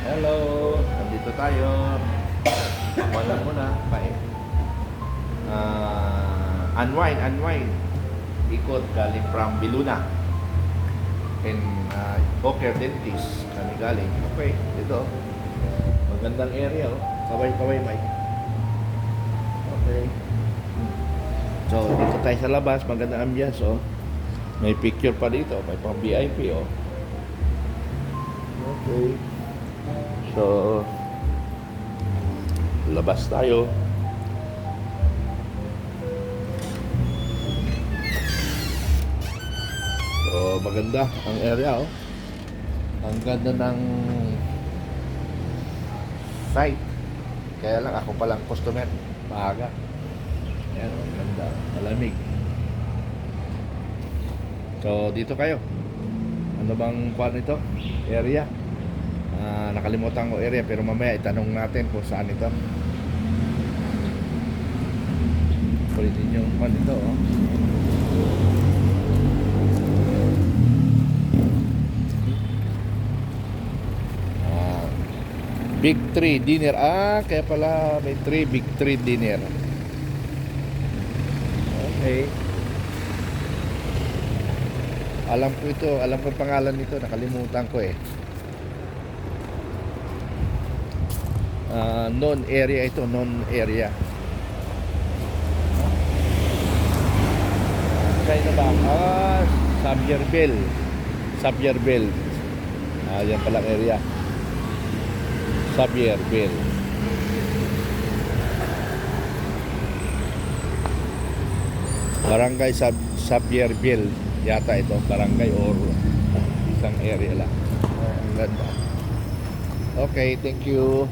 Hello, nandito tayo. Wala muna, pae. Unwind. Ikot galing from Biluna. And Poker Dentist kami galing. Okay, dito. Magandang area, oh. Kaway-kaway, Mike. Okay. So, dito tayo sa labas. Magandang ambience, oh. May picture pa dito. May pang VIP, oh. Okay. So, labas tayo. So, maganda ang area, oh. Ang ganda ng site. Kaya lang ako palang customer. Maaga. Ayan, ang ganda. Malamig. So, dito kayo. Ano bang kuwan ito? Area? Nakalimutan ko area pero mamaya itanong natin kung saan ito. Pwede yung kuwan ito, oh. Big 3 dinner. Kaya pala may 3 Big 3 dinner. Okay. Alam ko ito, alam ko pangalan nito, nakalimutan ko eh. Non area ito, non area. Kaya na ba? Sabierbel. Sabierbel. Yan palang area. Sabierbel. Barangay Sabierbel yata ito, barangay or isang area lang. Ang ganda. Okay, thank you.